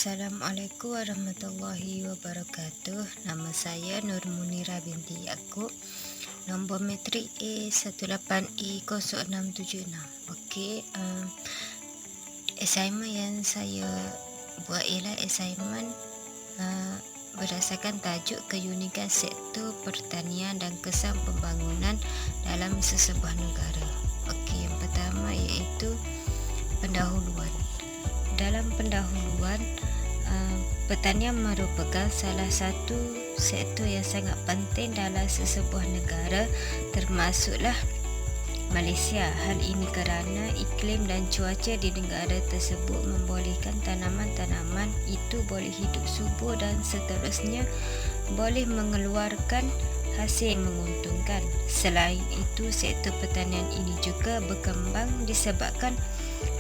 Assalamualaikum warahmatullahi wabarakatuh. Nama saya Nur Munira binti Yaakob. Nombor metrik A18E0676. Okey, assignment yang saya buat ialah assignment berdasarkan tajuk keunikan sektor pertanian dan kesan pembangunan dalam sesebuah negara. Okey, yang pertama iaitu pendahuluan. Dalam pendahuluan, pertanian merupakan salah satu sektor yang sangat penting dalam sesebuah negara, termasuklah Malaysia. Hal ini kerana iklim dan cuaca di negara tersebut membolehkan tanaman-tanaman itu boleh hidup subur dan seterusnya boleh mengeluarkan hasil yang menguntungkan. Selain itu, sektor pertanian ini juga berkembang disebabkan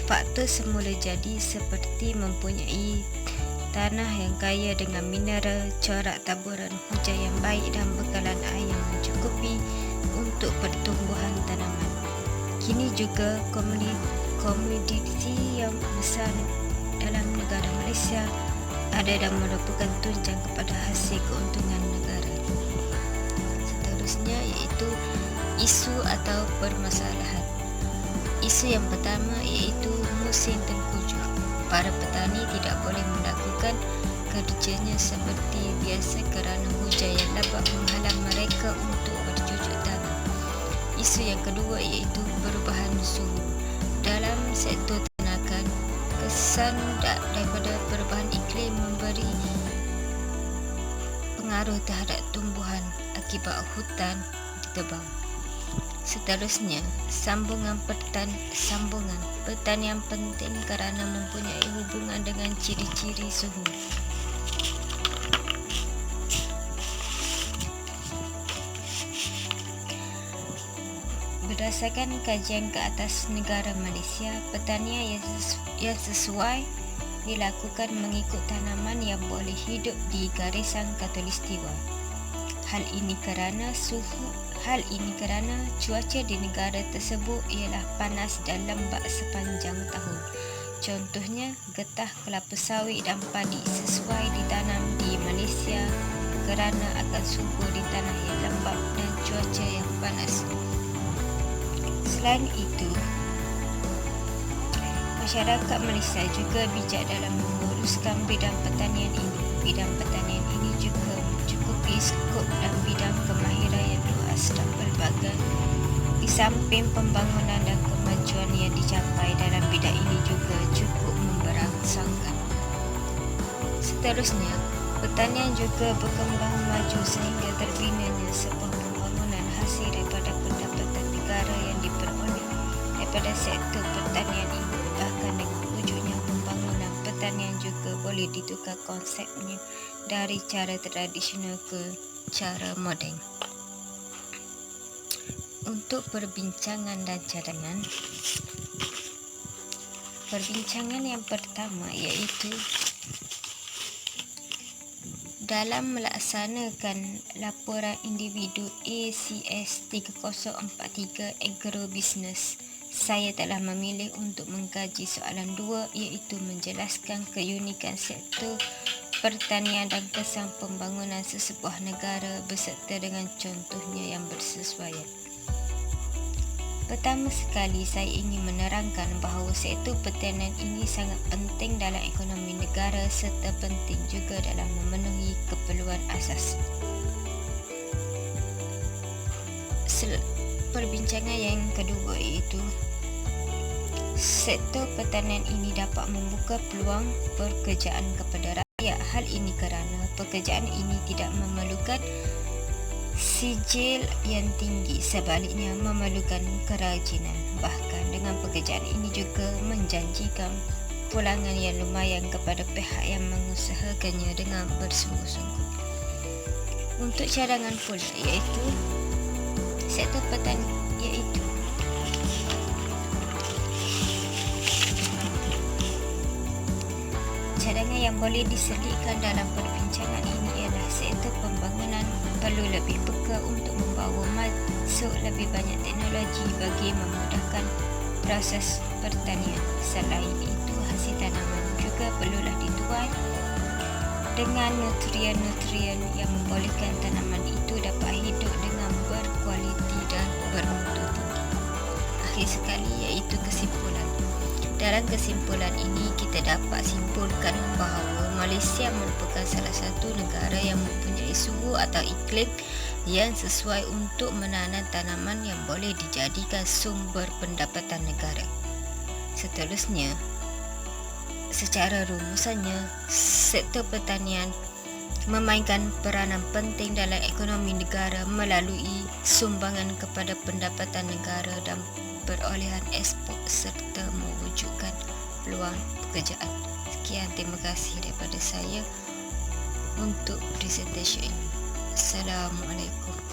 faktor semula jadi seperti mempunyai tanah yang kaya dengan mineral, corak taburan hujan yang baik dan bekalan air yang mencukupi untuk pertumbuhan tanaman. Kini juga komoditi yang besar dalam negara Malaysia ada dan merupakan tunjang kepada hasil keuntungan negara. Seterusnya iaitu isu atau permasalahan. Isu yang pertama iaitu musim tengkujuh. Para petani tidak boleh melakukan kerjanya seperti biasa kerana hujan yang lebat menghalang mereka untuk bercucuk tanam. Isu yang kedua iaitu perubahan suhu. Dalam sektor ternakan, kesan daripada perubahan iklim memberi pengaruh terhadap tumbuhan akibat hutan ditebang. Seterusnya, sambungan pertanian penting kerana mempunyai hubungan dengan ciri-ciri suhu. Berdasarkan kajian ke atas negara Malaysia, pertanian yang sesuai dilakukan mengikut tanaman yang boleh hidup di garisan khatulistiwa. Hal ini kerana cuaca di negara tersebut ialah panas dan lembap sepanjang tahun. Contohnya, getah, kelapa sawit dan padi sesuai ditanam di Malaysia kerana akan subur di tanah yang lembap dan cuaca yang panas. Selain itu, masyarakat Malaysia juga bijak dalam menguruskan bidang pertanian ini. Bidang pertanian ini juga mencukupi skop dan bidang kemahiran yang luas dan pelbagai. Di samping pembangunan dan kemajuan yang dicapai dalam bidang ini juga cukup memberangsangkan. Seterusnya, pertanian juga berkembang maju sehingga terbinanya sebuah pembangunan hasil daripada pendapatan negara yang diperoleh daripada sektor pertanian ini. Bahkan dengan wujudnya pembangunan pertanian juga boleh ditukar konsepnya dari cara tradisional ke cara moden. Untuk perbincangan dan cadangan. Perbincangan yang pertama iaitu dalam melaksanakan laporan individu ACS 3043 Agrobusiness, saya telah memilih untuk mengkaji soalan 2 iaitu menjelaskan keunikan sektor pertanian dan kesan pembangunan sesebuah negara beserta dengan contohnya yang bersesuaian. Pertama sekali, saya ingin menerangkan bahawa sektor pertanian ini sangat penting dalam ekonomi negara serta penting juga dalam memenuhi keperluan asas. Perbincangan yang kedua iaitu sektor pertanian ini dapat membuka peluang pekerjaan kepada rakyat. Hal ini kerana pekerjaan ini tidak memerlukan sijil yang tinggi, sebaliknya memerlukan kerajinan. Bahkan dengan pekerjaan ini juga menjanjikan pulangan yang lumayan kepada pihak yang mengusahakannya dengan bersungguh-sungguh. Untuk cadangan pula iaitu sektor pertanian iaitu cadangan yang boleh diselitkan dalam perbincangan ini ialah sektor pembangunan perlu lebih peka untuk membawa masuk lebih banyak teknologi bagi memudahkan proses pertanian. Selain itu, hasil tanaman juga perlulah dituai dengan nutrien-nutrien yang membolehkan tanaman itu dapat hidup dengan berkualiti dan bermutu tinggi. Akhir sekali, iaitu kesimpulan. Dalam kesimpulan ini, kita dapat simpulkan bahawa Malaysia merupakan salah satu negara yang mempunyai suhu atau iklim yang sesuai untuk menanam tanaman yang boleh dijadikan sumber pendapatan negara. Seterusnya, secara rumusannya, sektor pertanian memainkan peranan penting dalam ekonomi negara melalui sumbangan kepada pendapatan negara dan perolehan ekspor serta mewujudkan peluang pekerjaan. Sekian, terima kasih daripada saya untuk presentation ini. Assalamualaikum.